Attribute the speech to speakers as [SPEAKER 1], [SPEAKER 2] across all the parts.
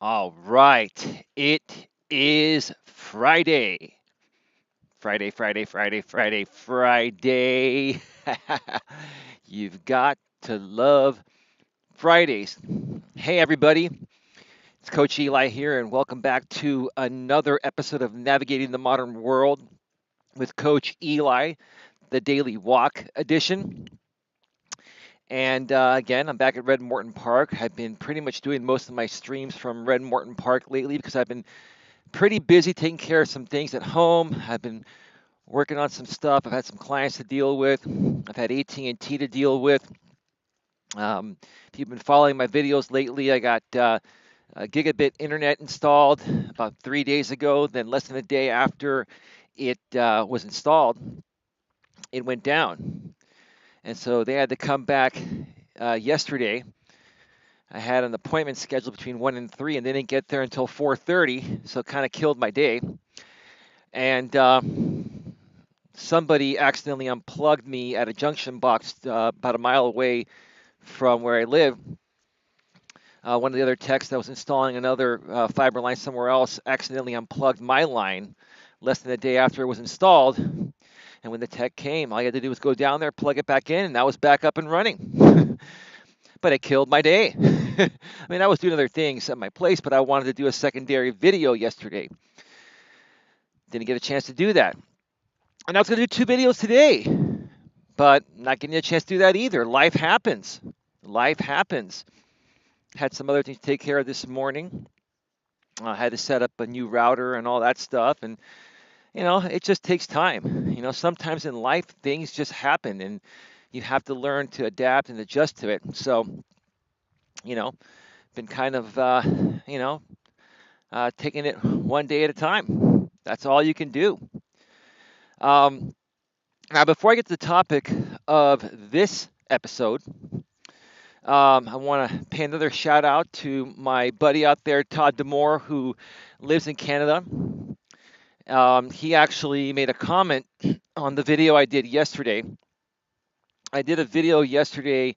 [SPEAKER 1] All right. It is Friday. Friday, Friday, Friday, Friday, Friday. You've got to love Fridays. Hey, everybody. It's Coach Eli here, and welcome back to another episode of Navigating the Modern World with Coach Eli, the Daily Walk edition. And again, I'm back at Red Morton Park. I've been pretty much doing most of my streams from Red Morton Park lately because I've been pretty busy taking care of some things at home. I've been working on some stuff. I've had some clients to deal with. I've had AT&T to deal with. If you've been following my videos lately, I got a gigabit internet installed about 3 days ago. Then less than a day after it was installed, it went down. And so they had to come back yesterday. I had an appointment scheduled between 1 and 3, and they didn't get there until 4:30, so it kind of killed my day. And somebody accidentally unplugged me at a junction box about a mile away from where I live. One of the other techs that was installing another fiber line somewhere else accidentally unplugged my line less than a day after it was installed. And when the tech came, all you had to do was go down there, plug it back in, and that was back up and running. But it killed my day. I mean, I was doing other things at my place, but I wanted to do a secondary video yesterday. Didn't get a chance to do that. And I was going to do two videos today, but not getting a chance to do that either. Life happens. Life happens. Had some other things to take care of this morning. I had to set up a new router and all that stuff. And, it just takes time. Sometimes in life, things just happen and you have to learn to adapt and adjust to it. So, you know, been kind of, taking it one day at a time. That's all you can do. Um, Now, before I get to the topic of this episode, I want to pay another shout out to my buddy out there, Todd Demore, who lives in Canada. He actually made a comment on the video I did yesterday. I did a video yesterday.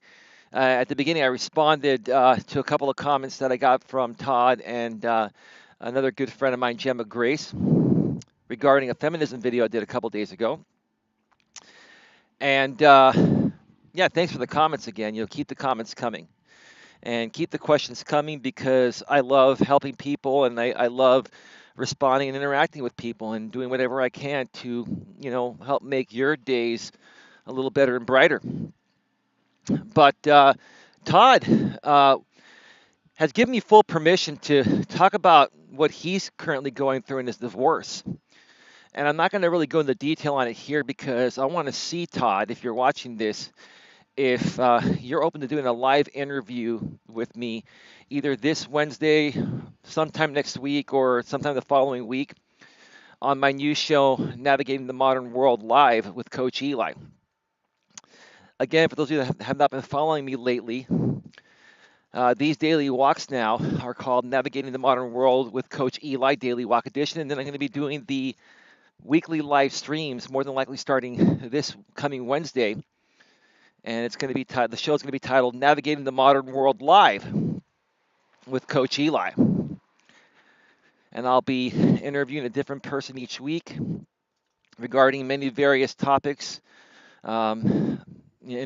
[SPEAKER 1] At the beginning, I responded to a couple of comments that I got from Todd and another good friend of mine, Gemma Grace, regarding a feminism video I did a couple days ago. And yeah, thanks for the comments again. Keep the comments coming and keep the questions coming because I love helping people and I love responding and interacting with people and doing whatever I can to, help make your days a little better and brighter. But Todd has given me full permission to talk about what he's currently going through in his divorce. And I'm not going to really go into detail on it here because I want to see, Todd, if you're watching this, if you're open to doing a live interview with me either this Wednesday, sometime next week, or sometime the following week on my new show, Navigating the Modern World Live with Coach Eli. Again, for those of you that have not been following me lately, these daily walks now are called Navigating the Modern World with Coach Eli Daily Walk Edition. And then I'm going to be doing the weekly live streams, more than likely starting this coming Wednesday. And it's going to be the show is going to be titled Navigating the Modern World Live with Coach Eli. And I'll be interviewing a different person each week regarding many various topics in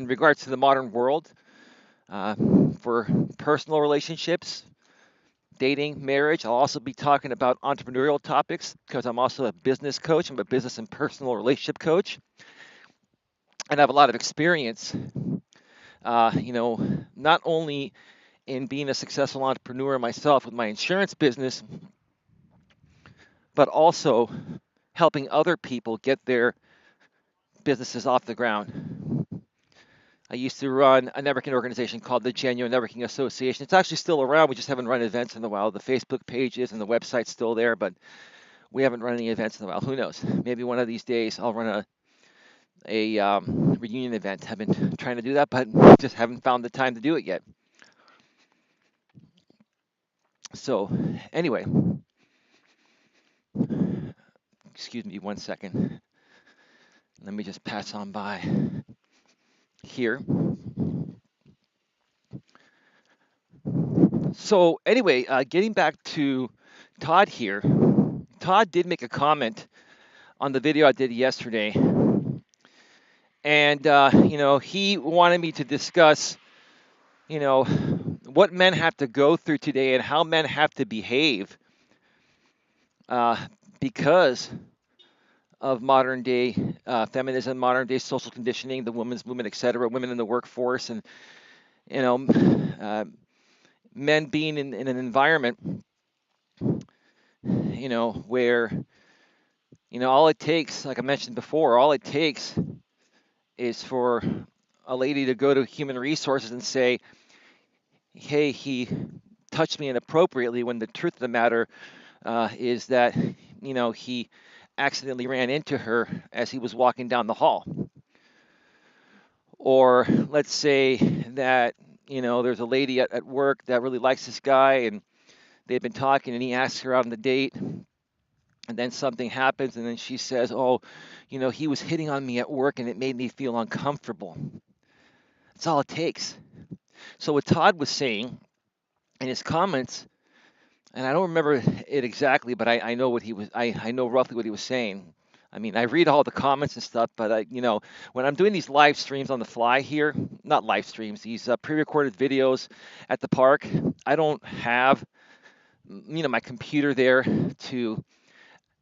[SPEAKER 1] regards to the modern world for personal relationships, dating, marriage. I'll also be talking about entrepreneurial topics because I'm also a business coach. I'm a business and personal relationship coach. And I have a lot of experience, not only in being a successful entrepreneur myself with my insurance business, but also helping other people get their businesses off the ground. I used to run a networking organization called the Genuine Networking Association. It's actually still around. We just haven't run events in a while. The Facebook page is and the website's still there, but we haven't run any events in a while. Who knows? Maybe one of these days I'll run a reunion event. I've been trying to do that, but just haven't found the time to do it yet. So, anyway, excuse me one second. Let me just pass on by here. So anyway, getting back to Todd here. Todd did make a comment on the video I did yesterday, and he wanted me to discuss, what men have to go through today and how men have to behave uh, because of modern day feminism, modern day social conditioning, the women's movement, etc., women in the workforce, and you know, uh, men being in an environment, where all it takes, like I mentioned before, all it takes is for a lady to go to human resources and say, "Hey, he touched me inappropriately," when the truth of the matter is that he accidentally ran into her as he was walking down the hall. Or let's say that there's a lady at work that really likes this guy, and they've been talking, and he asks her out on the date, and then something happens, and then she says, "Oh, he was hitting on me at work and it made me feel uncomfortable." That's all it takes. So what Todd was saying in his comments, and I don't remember it exactly, but I know what he was. I know roughly what he was saying. I mean, I read all the comments and stuff, but when I'm doing these live streams on the fly here, not live streams, these pre-recorded videos at the park, I don't have my computer there to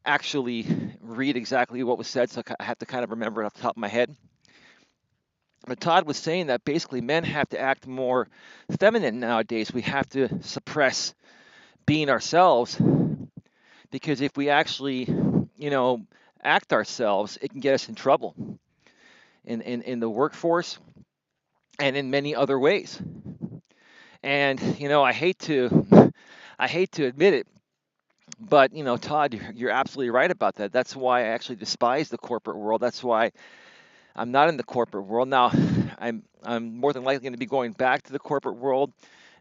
[SPEAKER 1] actually read exactly what was said, so I have to kind of remember it off the top of my head. But Todd was saying that basically men have to act more feminine nowadays. We have to suppress being ourselves, because if we actually, act ourselves, it can get us in trouble in the workforce and in many other ways. And I hate to I hate to admit it, but Todd, you're absolutely right about that. That's why I actually despise the corporate world. That's why I'm not in the corporate world now. I'm more than likely going to be going back to the corporate world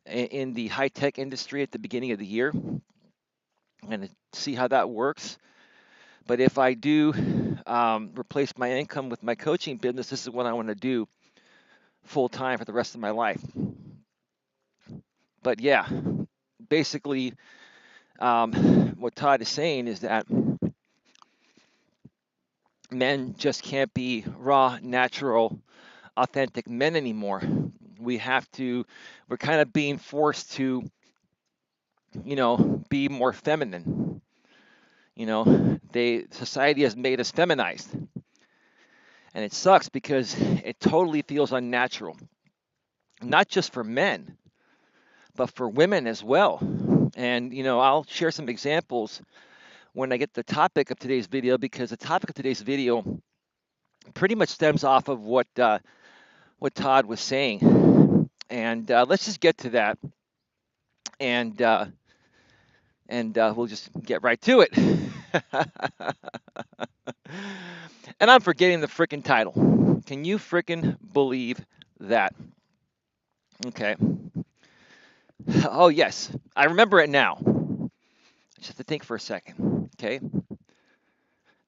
[SPEAKER 1] in the high tech industry at the beginning of the year, and see how that works. But if I do replace my income with my coaching business, this is what I want to do full time for the rest of my life. But yeah, basically, what Todd is saying is that men just can't be raw, natural, authentic men anymore. We're kind of being forced to, be more feminine. Society has made us feminized. And it sucks because it totally feels unnatural, not just for men, but for women as well. And, I'll share some examples when I get the topic of today's video, because the topic of today's video pretty much stems off of what Todd was saying. And let's just get to that, and we'll just get right to it. And I'm forgetting the freaking title. Can you freaking believe that? Okay. Oh, yes. I remember it now. Just have to think for a second. Okay.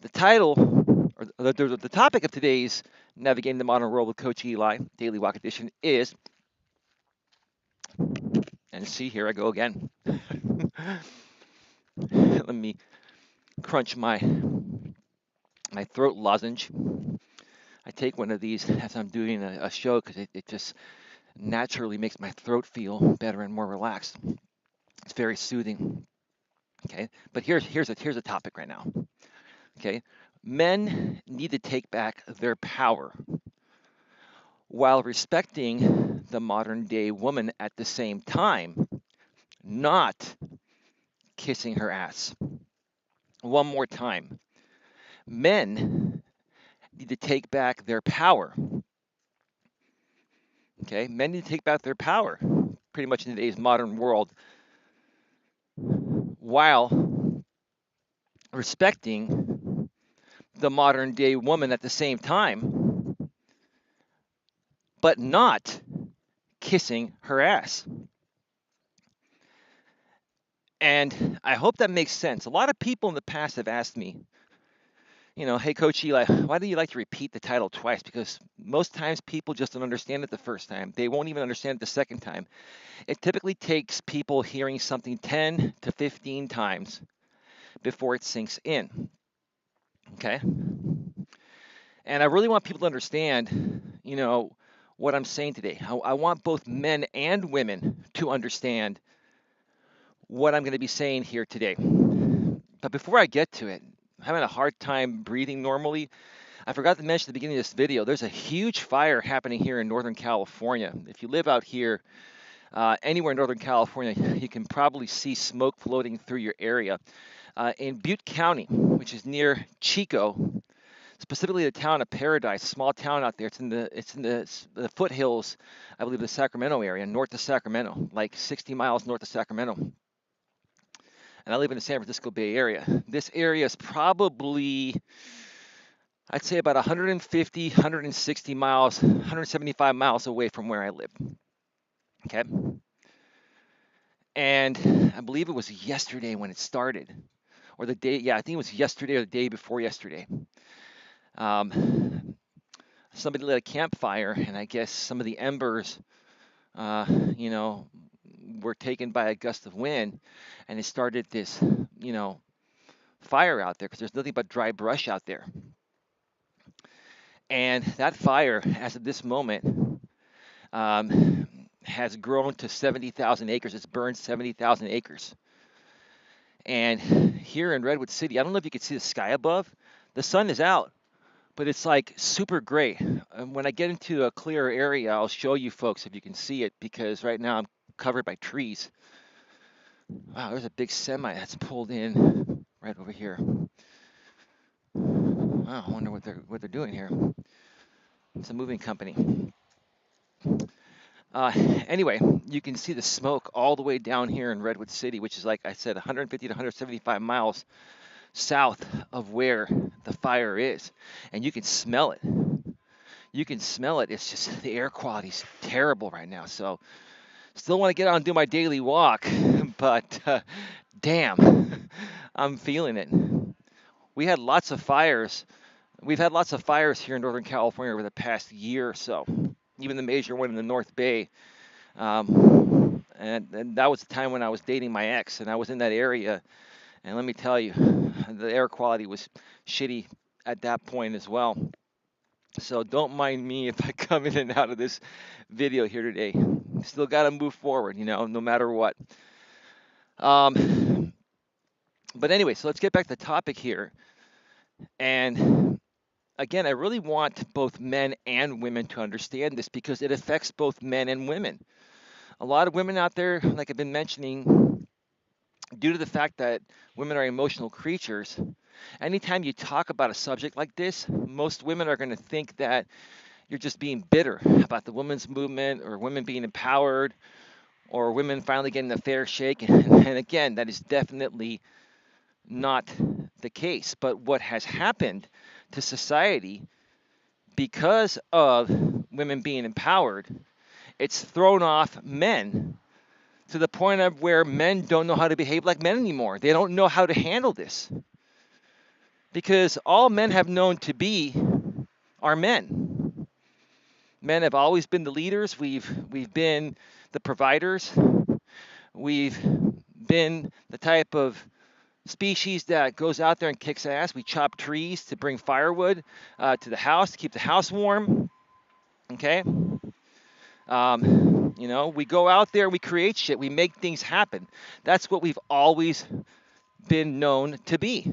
[SPEAKER 1] The title, or the topic of today's Navigating the Modern World with Coach Eli, Daily Walk Edition is, and see, here I go again. Let me crunch my throat lozenge. I take one of these as I'm doing a show because it just naturally makes my throat feel better and more relaxed. It's very soothing. Okay, but here's a topic right now. Okay, men need to take back their power while respecting the modern day woman at the same time, not kissing her ass. One more time. Men need to take back their power. Okay, men need to take back their power pretty much in today's modern world while respecting the modern day woman at the same time, but not kissing her ass. And I hope that makes sense. A lot of people in the past have asked me, Hey, Coach Eli, why do you like to repeat the title twice? Because most times people just don't understand it the first time. They won't even understand it the second time. It typically takes people hearing something 10 to 15 times before it sinks in. Okay. And I really want people to understand, what I'm saying today. I want both men and women to understand what I'm going to be saying here today. But before I get to it, I'm having a hard time breathing normally. I forgot to mention at the beginning of this video, there's a huge fire happening here in Northern California. If you live out here, anywhere in Northern California, you can probably see smoke floating through your area. In Butte County, which is near Chico, specifically the town of Paradise, a small town out there. It's in the foothills, I believe, the Sacramento area, north of Sacramento, like 60 miles north of Sacramento. And I live in the San Francisco Bay Area. This area is probably, I'd say, about 150, 160 miles, 175 miles away from where I live. Okay. And I believe it was yesterday when it started, or the day, yeah, I think it was yesterday or the day before yesterday. Somebody lit a campfire, and I guess some of the embers, uh, you know, were taken by a gust of wind, and it started this, you know, fire out there because there's nothing but dry brush out there. And that fire, as of this moment, um, has grown to 70,000 acres. It's burned 70,000 acres. And here in Redwood City, I don't know if you can see the sky above. The sun is out, but it's like super gray. And when I get into a clearer area, I'll show you folks if you can see it, because right now I'm covered by trees. Wow, there's a big semi that's pulled in right over here. Wow, I wonder what they're doing here. It's a moving company. Uh, anyway, you can see the smoke all the way down here in Redwood City, which is, like I said, 150 to 175 miles south of where the fire is, and you can smell it. You can smell it. It's just the air quality's terrible right now. So still want to get out and do my daily walk, but damn, I'm feeling it. We had lots of fires. We've had lots of fires here in Northern California over the past year or so. Even the major one in the North Bay. And that was the time when I was dating my ex, and I was in that area. And let me tell you, the air quality was shitty at that point as well. So don't mind me if I come in and out of this video here today. Still got to move forward, no matter what. Um, but anyway, so let's get back to the topic here. And again, I really want both men and women to understand this because it affects both men and women. A lot of women out there, like I've been mentioning, due to the fact that women are emotional creatures, anytime you talk about a subject like this, most women are going to think that you're just being bitter about the women's movement or women being empowered or women finally getting a fair shake. And again, that is definitely not the case. But what has happened to society because of women being empowered, it's thrown off men to the point of where men don't know how to behave like men anymore. They don't know how to handle this because all men have known to be are men. Men have always been the leaders. We've been the providers. We've been the type of species that goes out there and kicks ass. We chop trees to bring firewood to the house to keep the house warm. Okay. We go out there, we create shit, we make things happen. That's what we've always been known to be.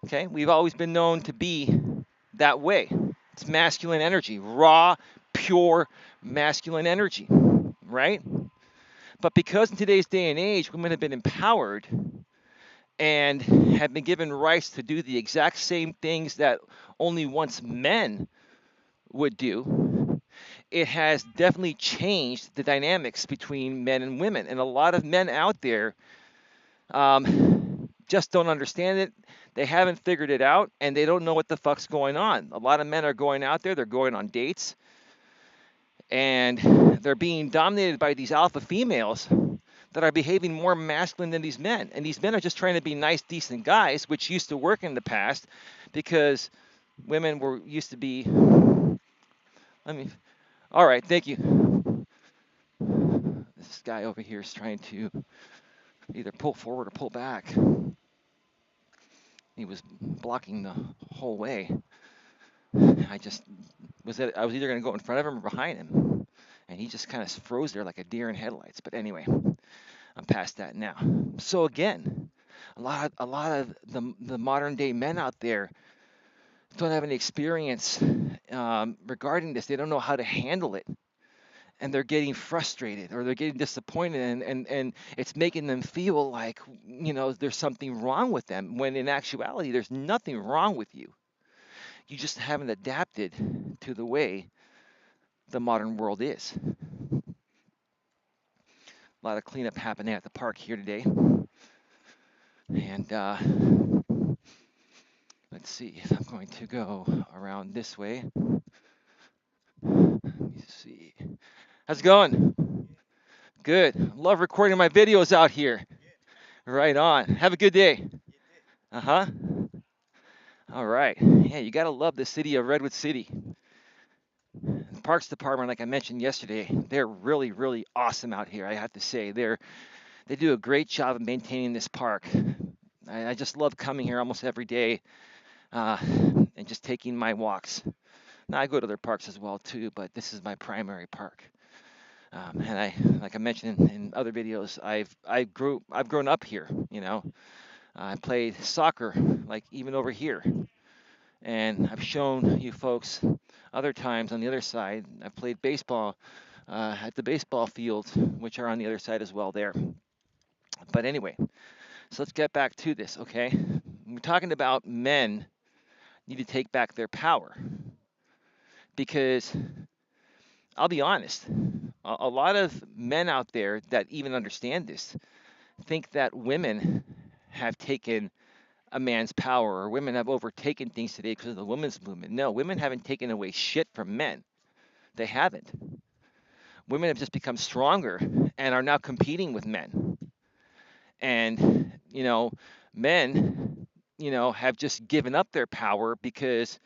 [SPEAKER 1] Okay, we've always been known to be that way. It's masculine energy, raw, pure masculine energy, right? But because in today's day and age, women have been empowered and have been given rights to do the exact same things that only once men would do, it has definitely changed the dynamics between men and women. And a lot of men out there just don't understand it. They haven't figured it out, and they don't know what the fuck's going on. A lot of men are going out there, they're going on dates, and they're being dominated by these alpha females that are behaving more masculine than these men. And these men are just trying to be nice, decent guys, which used to work in the past because women were used to be. Let me. All right, thank you. This guy over here is trying to either pull forward or pull back. He was blocking the whole way. I just I was either going to go in front of him or behind him, and he just kind of froze there like a deer in headlights. But anyway, I'm past that now. So again, a lot of the modern day men out there don't have any experience regarding this. They don't know how to handle it, and they're getting frustrated or they're getting disappointed, and it's making them feel like there's something wrong with them. When in actuality, there's nothing wrong with you. You just haven't adapted to the way the modern world is. A lot of cleanup happening at the park here today. And let's see if I'm going to go around this way. Let me see. How's it going? Good. Love recording my videos out here. Right on. Have a good day. Uh-huh. All right. Yeah, you got to love the city of Redwood City. The Parks Department, like I mentioned yesterday, they're really, really awesome out here, I have to say. They do a great job of maintaining this park. I just love coming here almost every day and just taking my walks. Now I go to other parks as well too, but this is my primary park. And like I mentioned in other videos, I've grown up here. I played soccer, like even over here, and I've shown you folks other times on the other side. I've played baseball at the baseball fields, which are on the other side as well there. But anyway, so let's get back to this, okay? We're talking about men need to take back their power because I'll be honest, a lot of men out there that even understand this think that women have taken a man's power or women have overtaken things today because of the women's movement. No, women haven't taken away shit from men. They haven't. Women have just become stronger and are now competing with men. And, men, have just given up their power because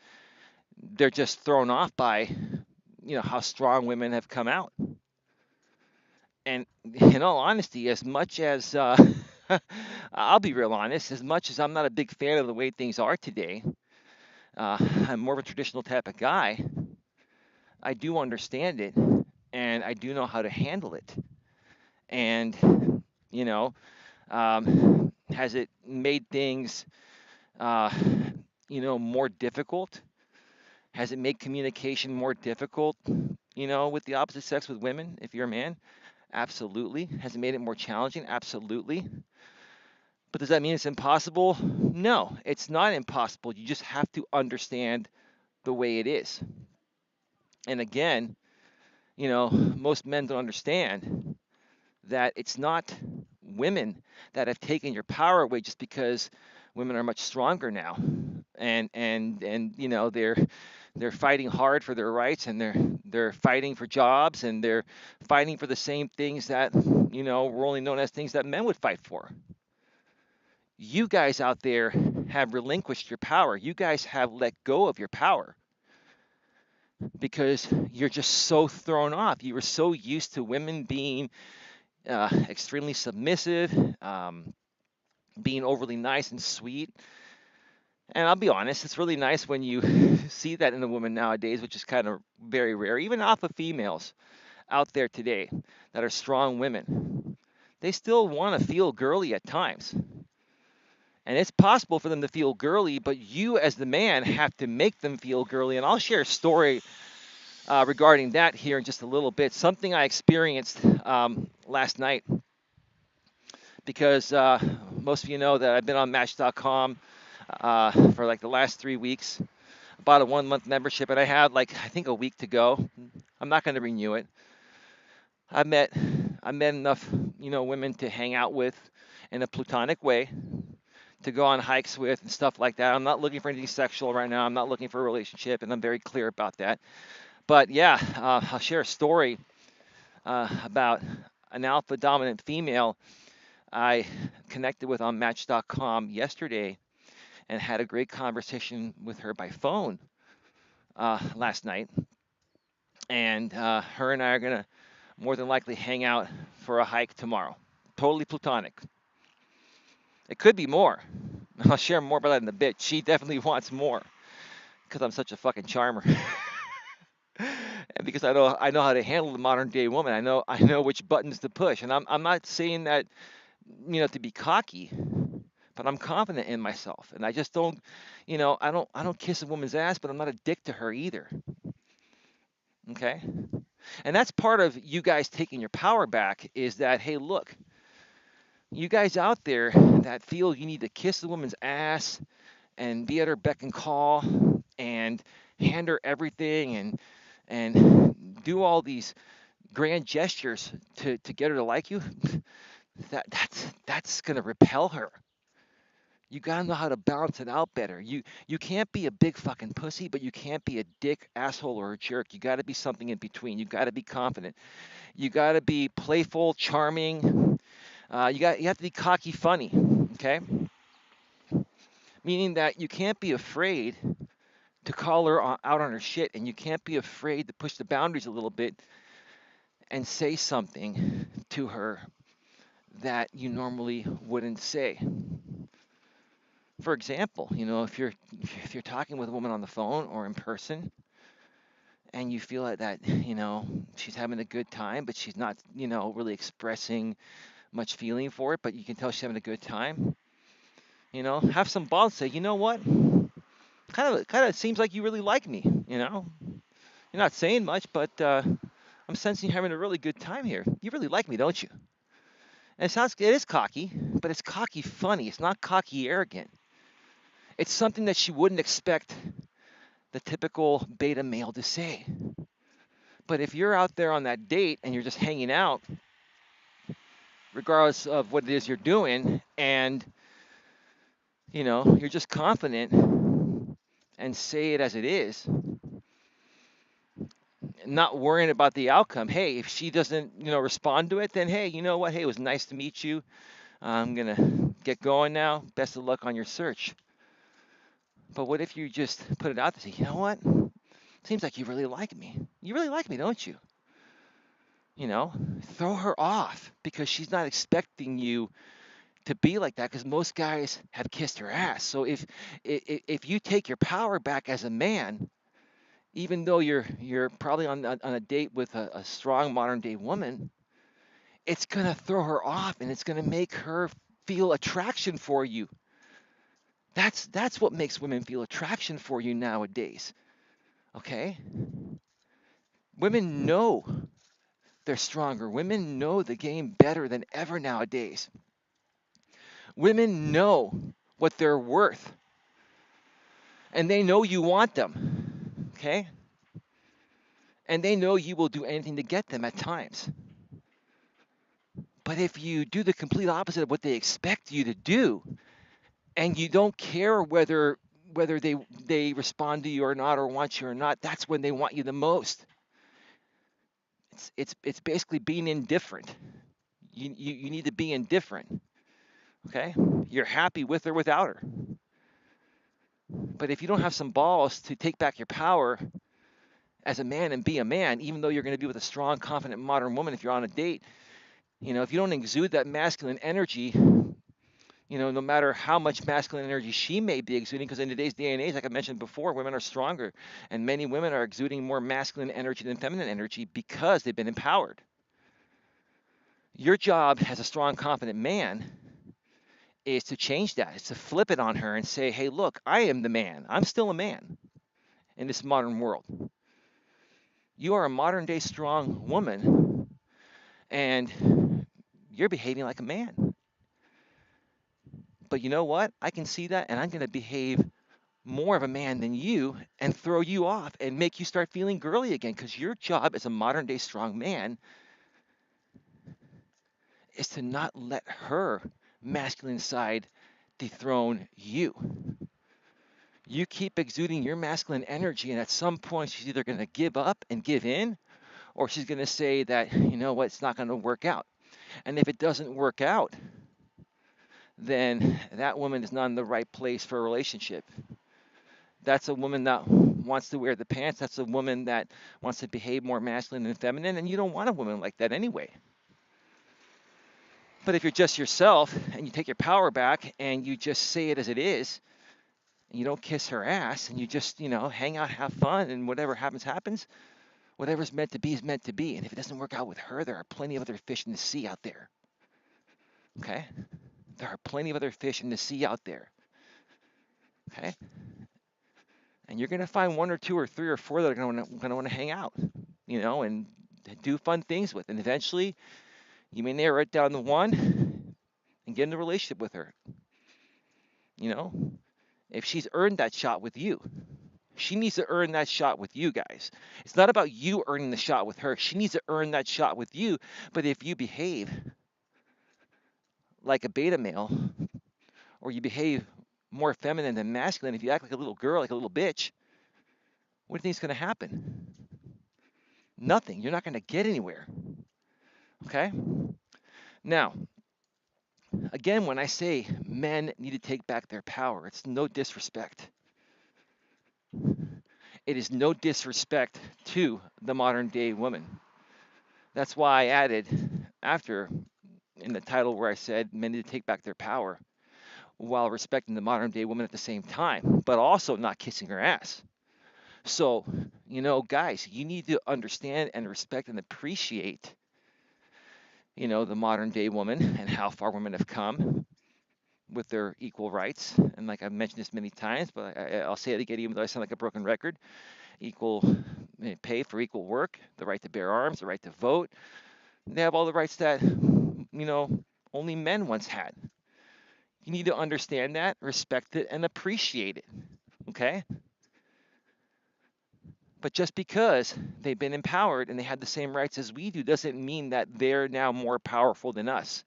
[SPEAKER 1] they're just thrown off by, how strong women have come out. And in all honesty, as much as I'll be real honest, as much as I'm not a big fan of the way things are today, I'm more of a traditional type of guy. I do understand it, and I do know how to handle it. And has it made things, uh, more difficult? Has it made communication more difficult? With the opposite sex, with women, if you're a man? Absolutely. Has it made it more challenging? Absolutely. But does that mean it's impossible? No, it's not impossible. You just have to understand the way it is. And again, most men don't understand that it's not women that have taken your power away just because women are much stronger now. And they're fighting hard for their rights, and they're fighting for jobs, and they're fighting for the same things that were only known as things that men would fight for. You guys out there have relinquished your power. You guys have let go of your power because you're just so thrown off. You were so used to women being extremely submissive, being overly nice and sweet. And I'll be honest, it's really nice when you see that in a woman nowadays, which is kind of very rare. Even alpha females out there today that are strong women, they still want to feel girly at times. And it's possible for them to feel girly, but you as the man have to make them feel girly. And I'll share a story regarding that here in just a little bit. Something I experienced last night because most of you know that I've been on Match.com for like the last 3 weeks. Bought a 1-month membership, and I had I think a week to go. I'm not going to renew it. I met enough women to hang out with in a platonic way, to go on hikes with and stuff like that. I'm not looking for anything sexual right now. I'm not looking for a relationship, and I'm very clear about that. But yeah, I'll share a story about an alpha dominant female I connected with on Match.com yesterday and had a great conversation with her by phone last night. And her and I are going to more than likely hang out for a hike tomorrow. Totally platonic. It could be more. I'll share more about that in a bit. She definitely wants more because I'm such a fucking charmer. And because I know how to handle the modern day woman. I know which buttons to push. And I'm not saying that to be cocky, but I'm confident in myself. And I just don't, I don't kiss a woman's ass, but I'm not a dick to her either. Okay? And that's part of you guys taking your power back is that, hey, look, you guys out there that feel you need to kiss the woman's ass and be at her beck and call and hand her everything and do all these grand gestures to get her to like you, that's gonna repel her. You gotta know how to balance it out better. You can't be a big fucking pussy, but you can't be a dick, asshole, or a jerk. You gotta be something in between. You gotta be confident. You gotta be playful, charming. You have to be cocky, funny. Okay, meaning that you can't be afraid to call her out on her shit, and you can't be afraid to push the boundaries a little bit and say something to her that you normally wouldn't say. For example, if you're talking with a woman on the phone or in person and you feel like that, she's having a good time, but she's not, really expressing much feeling for it, but you can tell she's having a good time, have some balls, say, you know what? Kind of seems like you really like me, You're not saying much, but I'm sensing you're having a really good time here. You really like me, don't you? And it is cocky, but it's cocky funny. It's not cocky arrogant. It's something that she wouldn't expect the typical beta male to say. But if you're out there on that date and you're just hanging out, regardless of what it is you're doing, and you're just confident and say it as it is, not worrying about the outcome. Hey, if she doesn't, respond to it, then hey, you know what? Hey, it was nice to meet you. I'm gonna get going now. Best of luck on your search. But what if you just put it out there? Say, you know what? Seems like you really like me. You really like me, don't you? Throw her off because she's not expecting you to be like that because most guys have kissed her ass. So if you take your power back as a man, even though you're probably on a date with a strong modern day woman, it's gonna throw her off and it's gonna make her feel attraction for you. That's what makes women feel attraction for you nowadays. Okay? Women know they're stronger. Women know the game better than ever nowadays. Women know what they're worth and they know you want them. Okay? And they know you will do anything to get them at times. But if you do the complete opposite of what they expect you to do, and you don't care whether they respond to you or not or want you or not, that's when they want you the most. It's basically being indifferent. You need to be indifferent. Okay? You're happy with or without her. But if you don't have some balls to take back your power as a man and be a man, even though you're going to be with a strong, confident, modern woman, if you're on a date, if you don't exude that masculine energy, no matter how much masculine energy she may be exuding, because in today's day and age, like I mentioned before, women are stronger, and many women are exuding more masculine energy than feminine energy because they've been empowered. Your job as a strong, confident man is to change that. It's to flip it on her and say, hey, look, I am the man. I'm still a man in this modern world. You are a modern day strong woman, and you're behaving like a man. But you know what? I can see that, and I'm going to behave more of a man than you and throw you off and make you start feeling girly again because your job as a modern day strong man is to not let her masculine side dethrone you. You keep exuding your masculine energy, and at some point, she's either going to give up and give in, or she's going to say that, you know what, it's not going to work out. And if it doesn't work out, then that woman is not in the right place for a relationship. That's a woman that wants to wear the pants. That's a woman that wants to behave more masculine and feminine. And you don't want a woman like that anyway. But if you're just yourself and you take your power back and you just say it as it is, and you don't kiss her ass and you just, hang out, have fun, and whatever happens, happens, whatever's meant to be is meant to be. And if it doesn't work out with her, there are plenty of other fish in the sea out there. Okay? There are plenty of other fish in the sea out there. Okay? And you're going to find one or two or three or four that are going to want to hang out, and do fun things with. And eventually, you may narrow it down to one and get in a relationship with her. If she's earned that shot with you, she needs to earn that shot with you guys. It's not about you earning the shot with her. She needs to earn that shot with you. But if you behave like a beta male, or you behave more feminine than masculine, if you act like a little girl, like a little bitch, what do you think is going to happen? Nothing. You're not going to get anywhere. Okay? Now, again, when I say men need to take back their power, it's no disrespect. It is no disrespect to the modern day woman. That's why I added after in the title where I said men need to take back their power while respecting the modern day woman at the same time, but also not kissing her ass. So, guys, you need to understand and respect and appreciate, the modern day woman and how far women have come with their equal rights. And like I've mentioned this many times, but I'll say it again, even though I sound like a broken record: equal pay for equal work, the right to bear arms, the right to vote. They have all the rights that, only men once had. You need to understand that, respect it, and appreciate it. Okay? But just because they've been empowered and they have the same rights as we do doesn't mean that they're now more powerful than us.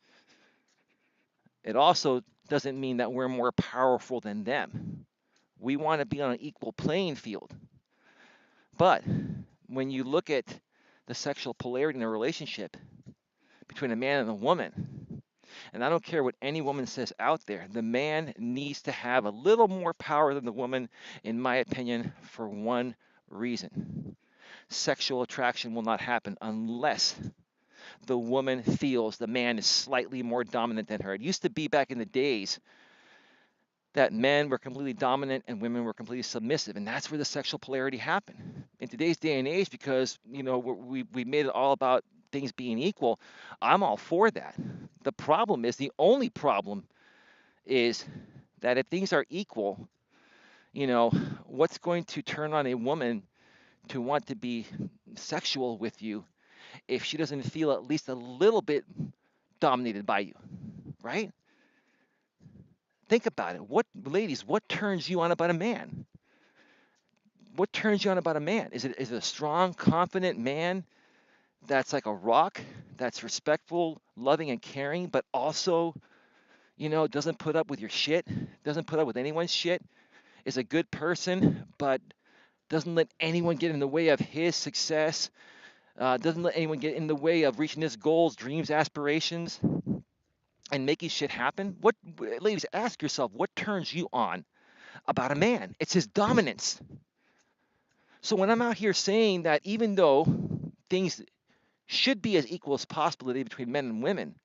[SPEAKER 1] It also doesn't mean that we're more powerful than them. We want to be on an equal playing field. But when you look at the sexual polarity in a relationship between a man and a woman, and I don't care what any woman says out there, the man needs to have a little more power than the woman, in my opinion, for one reason. Sexual attraction will not happen unless the woman feels the man is slightly more dominant than her. It used to be back in the days that men were completely dominant and women were completely submissive, and that's where the sexual polarity happened. In today's day and age, because we made it all about things being equal, I'm all for that. The only problem is that if things are equal, what's going to turn on a woman to want to be sexual with you if she doesn't feel at least a little bit dominated by you, right? Think about it. What turns you on about a man? What turns you on about a man? Is it a strong, confident man that's like a rock, that's respectful, loving, and caring, but also, doesn't put up with your shit, doesn't put up with anyone's shit, is a good person, but doesn't let anyone get in the way of his success, doesn't let anyone get in the way of reaching his goals, dreams, aspirations, and making shit happen? Ladies, ask yourself, what turns you on about a man? It's his dominance. So when I'm out here saying that even though things should be as equal as possible today between men and women,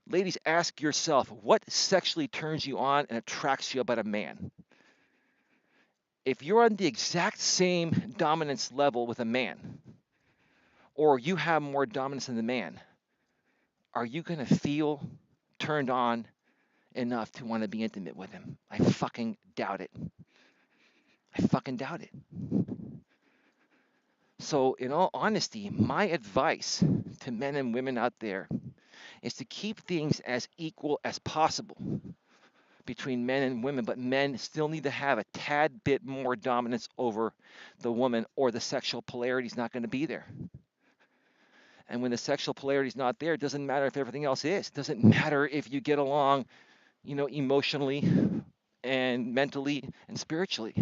[SPEAKER 1] ladies, ask yourself, what sexually turns you on and attracts you about a man? If you're on the exact same dominance level with a man, or you have more dominance than the man, are you going to feel turned on enough to want to be intimate with him? I fucking doubt it. I fucking doubt it. So, in all honesty, my advice to men and women out there is to keep things as equal as possible between men and women, but men still need to have a tad bit more dominance over the woman, or the sexual polarity is not going to be there. And when the sexual polarity is not there, it doesn't matter if everything else is. It doesn't matter if you get along, emotionally and mentally and spiritually.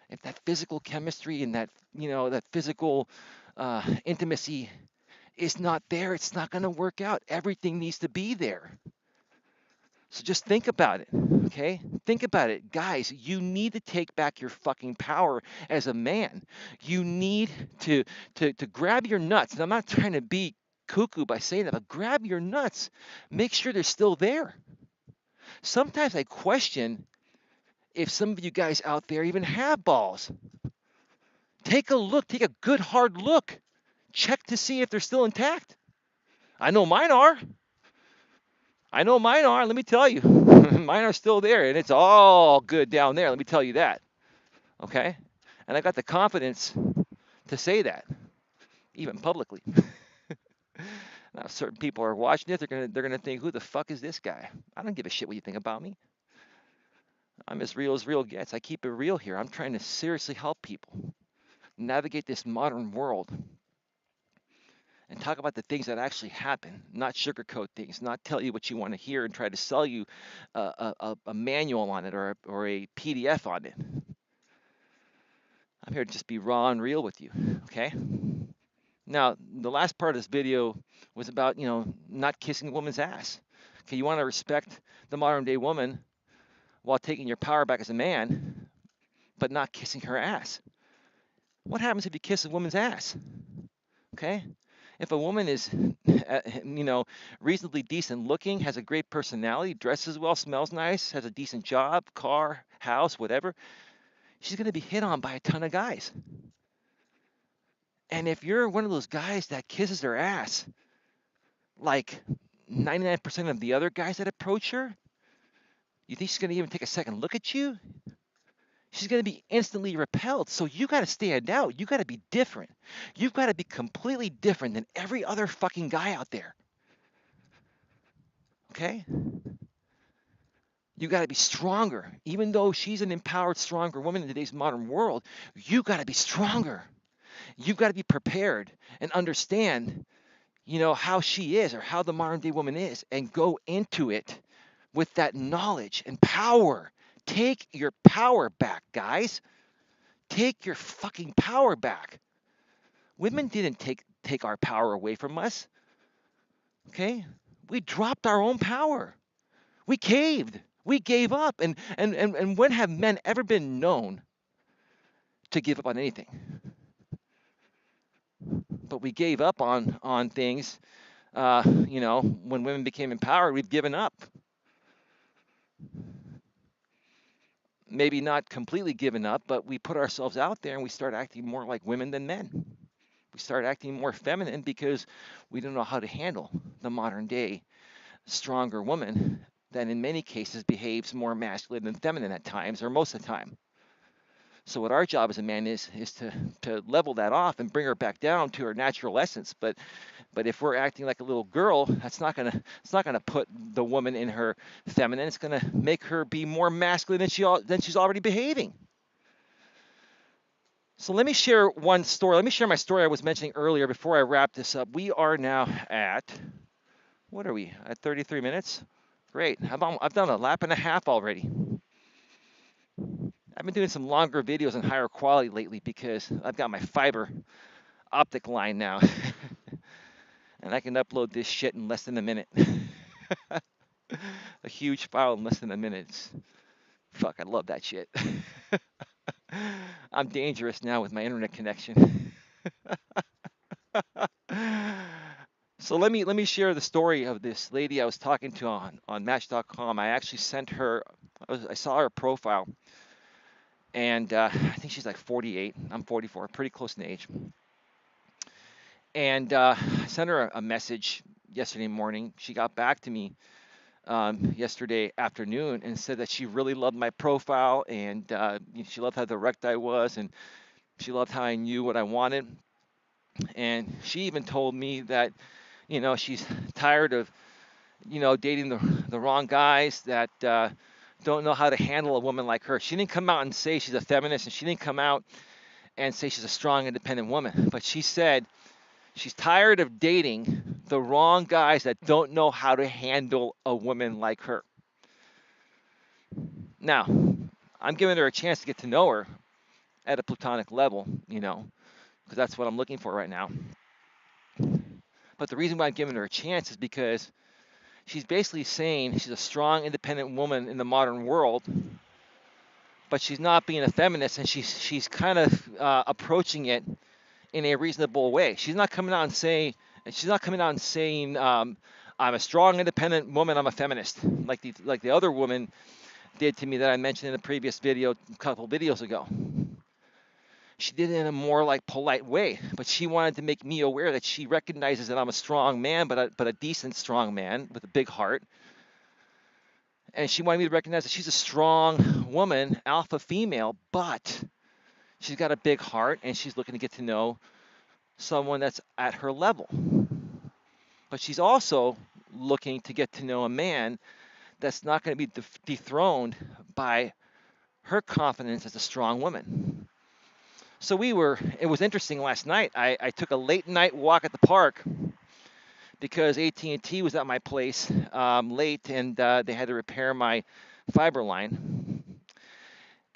[SPEAKER 1] If that physical chemistry and that physical intimacy is not there, it's not going to work out. Everything needs to be there. So just think about it, okay? Think about it. Guys, you need to take back your fucking power as a man. You need to to grab your nuts. And I'm not trying to be cuckoo by saying that, but grab your nuts. Make sure they're still there. Sometimes I question if some of you guys out there even have balls. Take a look, take a good hard look. Check to see if they're still intact. I know mine are. I know mine are. Let me tell you. Mine are still there, and it's all good down there. Let me tell you that. Okay? And I got the confidence to say that, even publicly. Now, certain people are watching it. They're gonna think, who the fuck is this guy? I don't give a shit what you think about me. I'm as real gets. I keep it real here. I'm trying to seriously help people navigate this modern world and talk about the things that actually happen, not sugarcoat things, not tell you what you want to hear and try to sell you a manual on it or a PDF on it. I'm here to just be raw and real with you, okay? Now, the last part of this video was about, not kissing a woman's ass. Okay, you want to respect the modern day woman while taking your power back as a man, but not kissing her ass. What happens if you kiss a woman's ass? Okay? If a woman is, reasonably decent looking, has a great personality, dresses well, smells nice, has a decent job, car, house, whatever, she's going to be hit on by a ton of guys. And if you're one of those guys that kisses her ass, like 99% of the other guys that approach her, you think she's going to even take a second look at you? She's going to be instantly repelled. So you got to stand out. You got to be different. You've got to be completely different than every other fucking guy out there. Okay? You got to be stronger. Even though she's an empowered, stronger woman in today's modern world, you got to be stronger. You've got to be prepared and understand, how she is or how the modern day woman is and go into it with that knowledge and power. Take your power back, guys. Take your fucking power back. Women didn't take our power away from us. Okay? We dropped our own power. We caved. We gave up. And when have men ever been known to give up on anything? But we gave up on things. When women became empowered, we've given up. Maybe not completely given up, but we put ourselves out there and we start acting more like women than men. We start acting more feminine because we don't know how to handle the modern day stronger woman that in many cases behaves more masculine than feminine at times or most of the time. So what our job as a man is to level that off and bring her back down to her natural essence. But if we're acting like a little girl, it's not gonna put the woman in her feminine. It's gonna make her be more masculine than she's already behaving. So let me share one story. Let me share my story I was mentioning earlier before I wrap this up. We are now at, what are we, at 33 minutes? Great. I've done a lap and a half already. I've been doing some longer videos and higher quality lately because I've got my fiber optic line now. And I can upload this shit in less than a minute. A huge file in less than a minute. Fuck, I love that shit. I'm dangerous now with my internet connection. So let me share the story of this lady I was talking to on Match.com. I actually sent her. I saw her profile, and I think she's like 48. I'm 44, pretty close in age. And I sent her a message yesterday morning. She got back to me yesterday afternoon and said that she really loved my profile and she loved how direct I was and she loved how I knew what I wanted. And she even told me that, she's tired of, dating the wrong guys that don't know how to handle a woman like her. She didn't come out and say she's a feminist, and she didn't come out and say she's a strong, independent woman. But she said she's tired of dating the wrong guys that don't know how to handle a woman like her. Now, I'm giving her a chance to get to know her at a platonic level, because that's what I'm looking for right now. But the reason why I'm giving her a chance is because she's basically saying she's a strong, independent woman in the modern world, but she's not being a feminist, and she's kind of approaching it in a reasonable way. She's not coming out and saying I'm a strong, independent woman. I'm a feminist, like the other woman did to me that I mentioned in the previous video, a couple videos ago. She did it in a more like polite way, but she wanted to make me aware that she recognizes that I'm a strong man, but a decent strong man with a big heart. And she wanted me to recognize that she's a strong woman, alpha female, but she's got a big heart and she's looking to get to know someone that's at her level. But she's also looking to get to know a man that's not going to be dethroned by her confidence as a strong woman. So it was interesting last night. I took a late night walk at the park because AT&T was at my place late, and they had to repair my fiber line.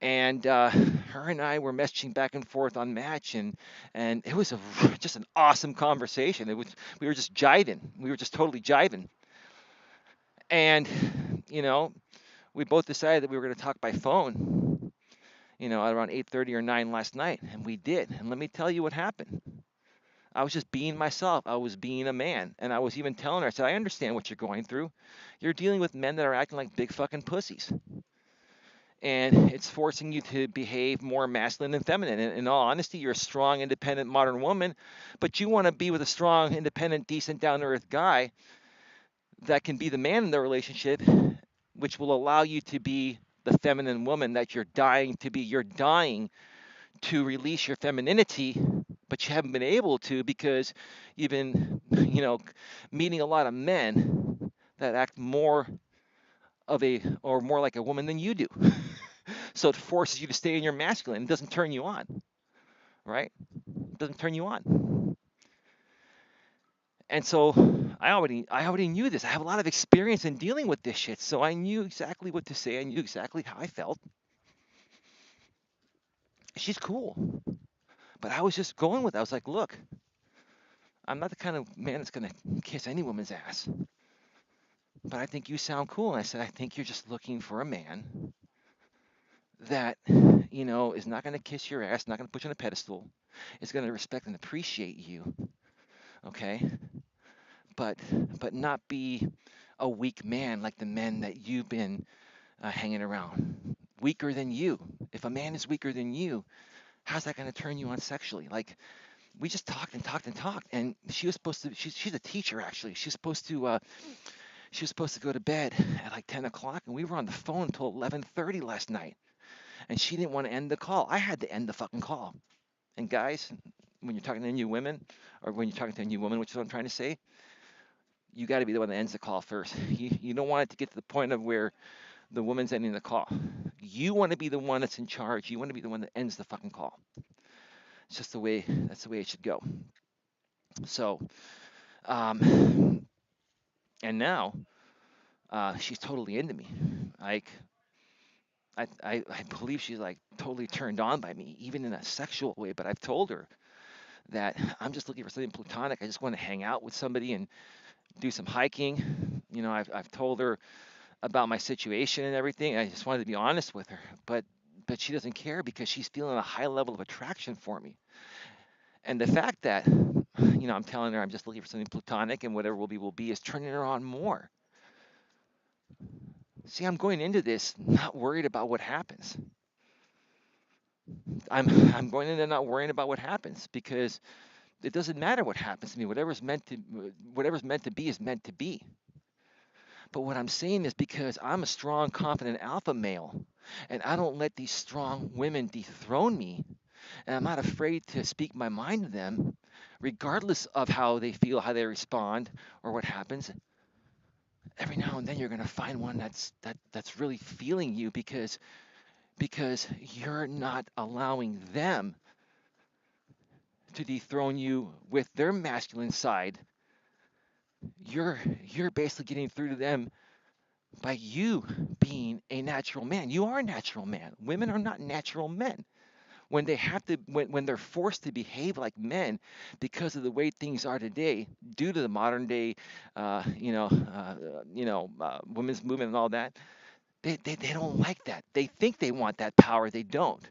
[SPEAKER 1] And her and I were messaging back and forth on Match, and it was just an awesome conversation. We were just jiving. We were just totally jiving. And you know, we both decided that we were going to talk by phone. At around 8:30 or 9 last night, and we did. And let me tell you what happened. I was just being myself. I was being a man, and I was even telling her. I said, I understand what you're going through. You're dealing with men that are acting like big fucking pussies, and it's forcing you to behave more masculine and feminine. And in all honesty, you're a strong, independent, modern woman, but you want to be with a strong, independent, decent, down-to-earth guy that can be the man in the relationship, which will allow you to be the feminine woman that you're dying to be. You're dying to release your femininity, but you haven't been able to because you've been, meeting a lot of men that act more more like a woman than you do. So it forces you to stay in your masculine. It doesn't turn you on, right? It doesn't turn you on. And so I already knew this. I have a lot of experience in dealing with this shit, so I knew exactly what to say. I knew exactly how I felt. She's cool, but I was just going with it. I was like, look, I'm not the kind of man that's gonna kiss any woman's ass, but I think you sound cool. And I said, I think you're just looking for a man that, is not gonna kiss your ass, not gonna put you on a pedestal, is gonna respect and appreciate you, okay? But but not be a weak man like the men that you've been hanging around. Weaker than you. If a man is weaker than you, how's that gonna turn you on sexually? Like we just talked and talked and talked, and she was supposed to. She's a teacher actually. She was supposed to go to bed at like 10 o'clock, and we were on the phone until 11:30 last night. And she didn't want to end the call. I had to end the fucking call. And guys, when you're talking to new women, or when you're talking to a new woman, which is what I'm trying to say, you got to be the one that ends the call first. You don't want it to get to the point of where the woman's ending the call. You want to be the one that's in charge. You want to be the one that ends the fucking call. It's just that's the way it should go. So, and now she's totally into me. Like, I believe she's like totally turned on by me, even in a sexual way. But I've told her that I'm just looking for something platonic. I just want to hang out with somebody and do some hiking. I've told her about my situation and everything. I just wanted to be honest with her, but she doesn't care because she's feeling a high level of attraction for me. And the fact that I'm telling her I'm just looking for something platonic and whatever will be is turning her on more. See, I'm going into this not worried about what happens. I'm going into not worrying about what happens because it doesn't matter what happens to me. Whatever's meant to be is meant to be. But what I'm saying is because I'm a strong, confident alpha male, and I don't let these strong women dethrone me, and I'm not afraid to speak my mind to them, regardless of how they feel, how they respond, or what happens. Every now and then you're gonna find one that's really feeling you because you're not allowing them to dethrone you with their masculine side. You're basically getting through to them by you being a natural man. You are a natural man. Women are not natural men. when they have to when they're forced to behave like men because of the way things are today due to the modern day women's movement and all that. They don't like that. They think they want that power. They don't.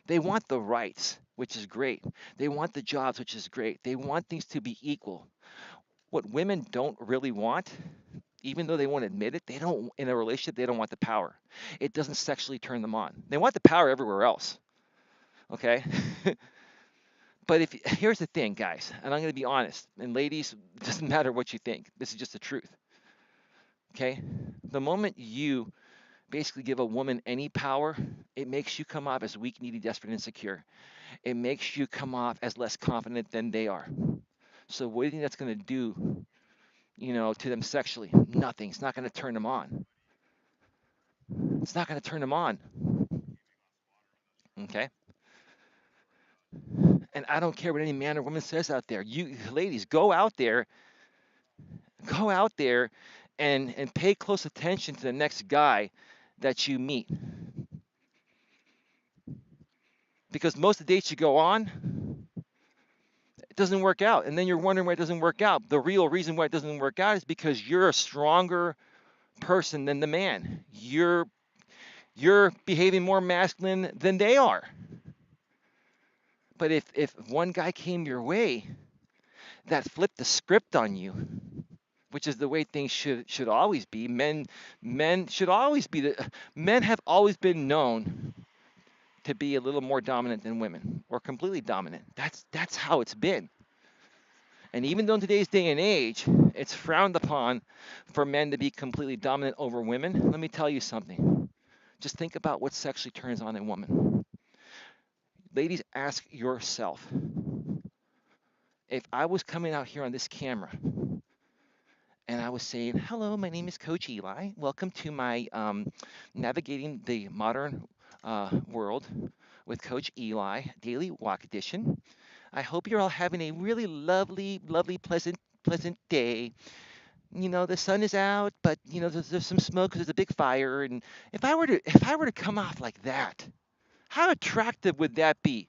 [SPEAKER 1] They want the rights, which is great. They want the jobs, which is great. They want things to be equal. What women don't really want, even though they won't admit it, they don't, in a relationship, they don't want the power. It doesn't sexually turn them on. They want the power everywhere else. Okay. But if here's the thing, guys, and I'm going to be honest, and ladies, it doesn't matter what you think. This is just the truth. Okay. The moment you basically give a woman any power, it makes you come off as weak, needy, desperate, and insecure. It makes you come off as less confident than they are. So what do you think that's going to do, to them sexually? Nothing. It's not going to turn them on. It's not going to turn them on. Okay. And I don't care what any man or woman says out there. You ladies, go out there, and pay close attention to the next guy that you meet, because most of the dates you go on, it doesn't work out, and then you're wondering why it doesn't work out. The real reason why it doesn't work out is because you're a stronger person than the man. You're behaving more masculine than they are. But if one guy came your way that flipped the script on you, which is the way things should always be. Men should always be the men have always been known to be a little more dominant than women, or completely dominant. That's how it's been. And even though in today's day and age, it's frowned upon for men to be completely dominant over women, let me tell you something. Just think about what sexually turns on a woman. Ladies, ask yourself, if I was coming out here on this camera and I was saying, "Hello, my name is Coach Eli. Welcome to my Navigating the Modern World with Coach Eli Daily Walk Edition. I hope you're all having a really lovely, lovely, pleasant day. The sun is out, but there's some smoke because there's a big fire. And if I were to come off like that, how attractive would that be?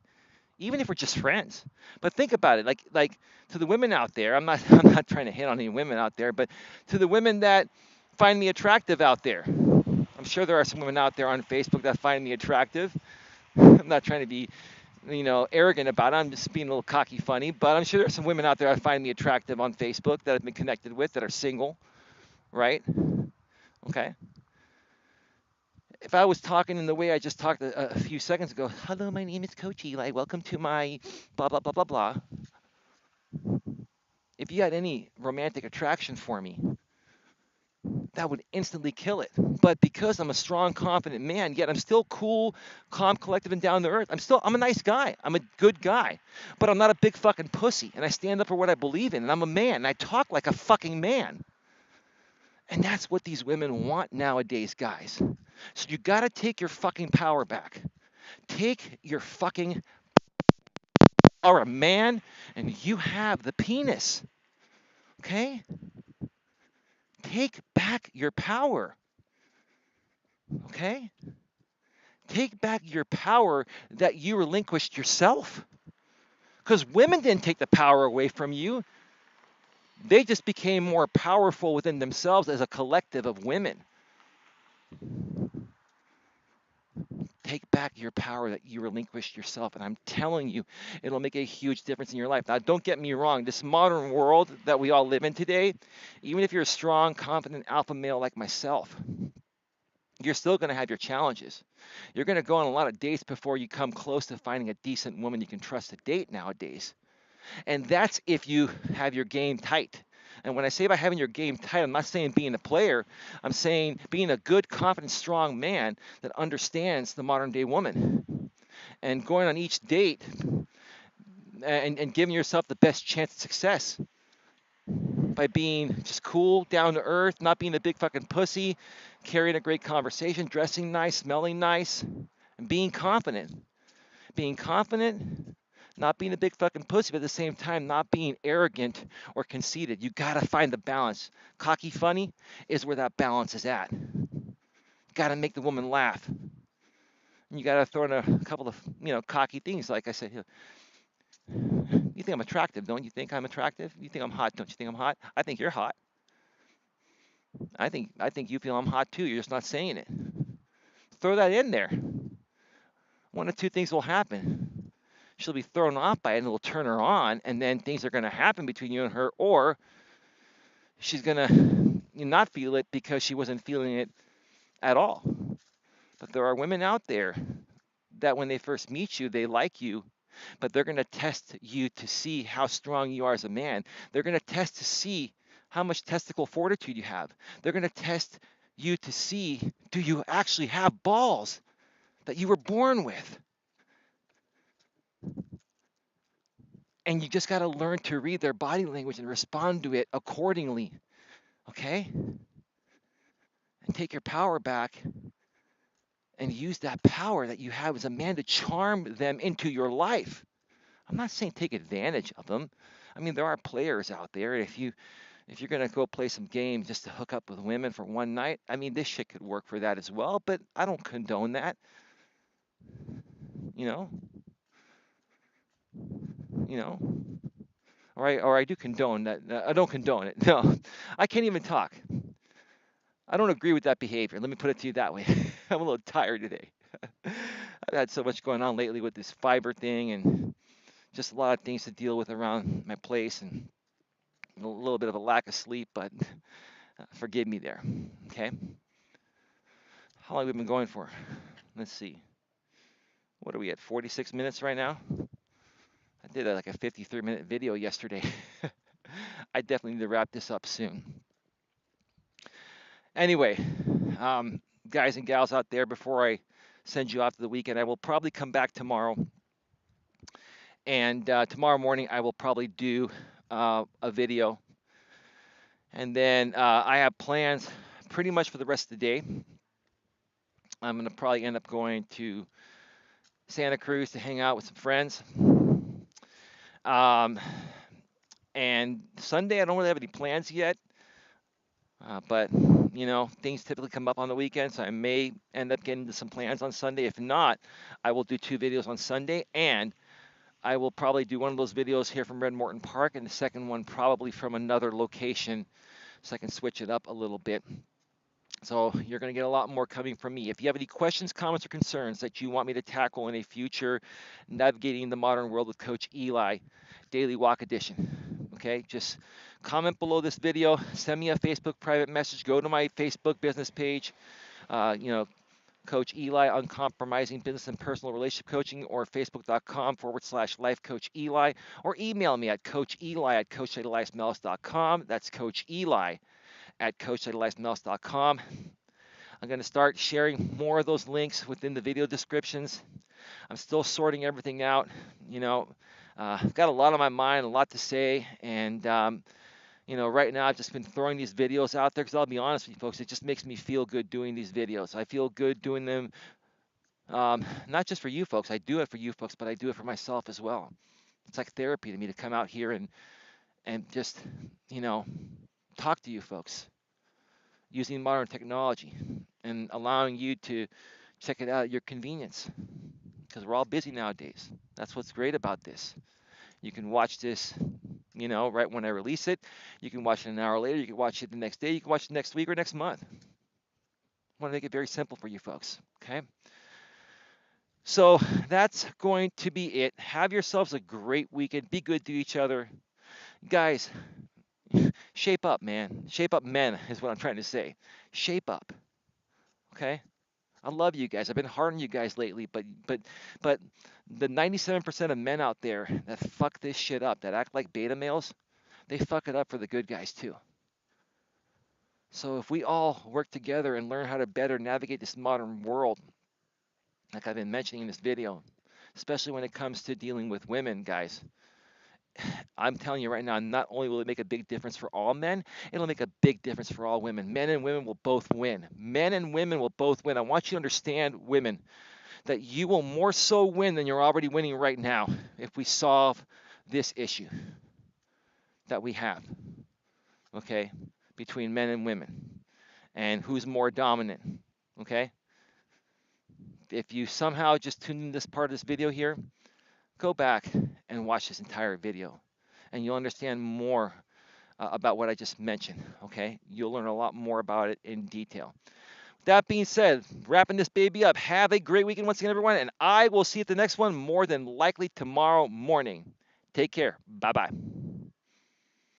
[SPEAKER 1] Even if we're just friends. But think about it, like to the women out there. I'm not I'm not trying to hit on any women out there, but to the women that find me attractive out there. I'm sure there are some women out there on Facebook that find me attractive. I'm not trying to be, arrogant about it. I'm just being a little cocky funny, but I'm sure there are some women out there that find me attractive on Facebook that I've been connected with that are single, right? Okay. If I was talking in the way I just talked a few seconds ago, "Hello, my name is Coach Eli. Welcome to my blah blah blah blah blah." If you had any romantic attraction for me, that would instantly kill it. But because I'm a strong, confident man, yet I'm still cool, calm, collective, and down to earth. I'm a nice guy. I'm a good guy. But I'm not a big fucking pussy. And I stand up for what I believe in. And I'm a man. And I talk like a fucking man. And that's what these women want nowadays, guys. So you gotta take your fucking power back. Take your fucking are a man and you have the penis. Okay? Take back your power. Okay? Take back your power that you relinquished yourself. Because women didn't take the power away from you. They just became more powerful within themselves as a collective of women. Take back your power that you relinquished yourself. And I'm telling you, it'll make a huge difference in your life. Now, don't get me wrong. This modern world that we all live in today, even if you're a strong, confident alpha male like myself, you're still going to have your challenges. You're going to go on a lot of dates before you come close to finding a decent woman you can trust to date nowadays. And that's if you have your game tight. And when I say about having your game tight, I'm not saying being a player. I'm saying being a good, confident, strong man that understands the modern day woman. And going on each date and giving yourself the best chance at success by being just cool, down to earth, not being a big fucking pussy, carrying a great conversation, dressing nice, smelling nice, and being confident. Being confident, not being a big fucking pussy, but at the same time not being arrogant or conceited. You gotta find the balance. Cocky funny is where that balance is at. Gotta make the woman laugh. You got to throw in a couple of, cocky things. Like I said, you think I'm attractive, don't you think I'm attractive? You think I'm hot, don't you think I'm hot? I think you're hot. I think you feel I'm hot too. You're just not saying it. Throw that in there. One of two things will happen. She'll be thrown off by it and it'll turn her on, and then things are going to happen between you and her, or she's going to not feel it because she wasn't feeling it at all. But there are women out there that when they first meet you, they like you, but they're going to test you to see how strong you are as a man. They're going to test to see how much testicle fortitude you have. They're going to test you to see, do you actually have balls that you were born with? And you just got to learn to read their body language and respond to it accordingly, okay? And take your power back and use that power that you have as a man to charm them into your life. I'm not saying take advantage of them. I mean, there are players out there. If you're gonna go play some games just to hook up with women for one night, I mean, this shit could work for that as well. But I don't condone that. You know, you know, or I do condone that. I don't condone it. No, I can't even talk. I don't agree with that behavior. Let me put it to you that way. I'm a little tired today. I've had so much going on lately with this fiber thing and just a lot of things to deal with around my place and a little bit of a lack of sleep, but forgive me there. Okay. How long have we been going for? Let's see. What are we at? 46 minutes right now? I did like a 53-minute video yesterday. I definitely need to wrap this up soon. Anyway, guys and gals out there, before I send you off to the weekend, I will probably come back tomorrow. And tomorrow morning, I will probably do a video. And then I have plans pretty much for the rest of the day. I'm going to probably end up going to Santa Cruz to hang out with some friends. Um, and Sunday, I don't really have any plans yet. But things typically come up on the weekend, so I may end up getting to some plans on Sunday. If not, I will do 2 videos on Sunday, and I will probably do one of those videos here from Red Morton Park, and the second one probably from another location, so I can switch it up a little bit. So you're going to get a lot more coming from me. If you have any questions, comments, or concerns that you want me to tackle in a future Navigating the Modern World with Coach Eli Daily Walk Edition, okay, just comment below this video, send me a Facebook private message, go to my Facebook business page, Coach Eli, Uncompromising Business and Personal Relationship Coaching, or facebook.com/Life Coach Eli, or email me at coacheli@coacheliasmelas.com. That's Coach Eli at coacheliasmelas.com. I'm going to start sharing more of those links within the video descriptions. I'm still sorting everything out. I've got a lot on my mind, a lot to say, and right now I've just been throwing these videos out there because I'll be honest with you folks, it just makes me feel good doing these videos. I feel good doing them, not just for you folks. I do it for you folks, but I do it for myself as well. It's like therapy to me to come out here and just talk to you folks using modern technology and allowing you to check it out at your convenience, because we're all busy nowadays. That's what's great about this. You can watch this, right when I release it. You can watch it an hour later. You can watch it the next day. You can watch it next week or next month. I want to make it very simple for you folks, okay? So that's going to be it. Have yourselves a great weekend. Be good to each other. Guys, shape up, man. Shape up, men, is what I'm trying to say. Shape up, okay? I love you guys. I've been hard on you guys lately, but the 97% of men out there that fuck this shit up, that act like beta males, they fuck it up for the good guys too. So if we all work together and learn how to better navigate this modern world, like I've been mentioning in this video, especially when it comes to dealing with women, guys, I'm telling you right now, not only will it make a big difference for all men, it'll make a big difference for all women. Men and women will both win. Men and women will both win. I want you to understand, women, that you will more so win than you're already winning right now if we solve this issue that we have, okay, between men and women, and who's more dominant, okay? If you somehow just tuned in this part of this video here, go back and watch this entire video, and you'll understand more about what I just mentioned. Okay, you'll learn a lot more about it in detail. That being said, wrapping this baby up, have a great weekend once again, everyone, and I will see you at the next one more than likely tomorrow morning. Take care. Bye bye.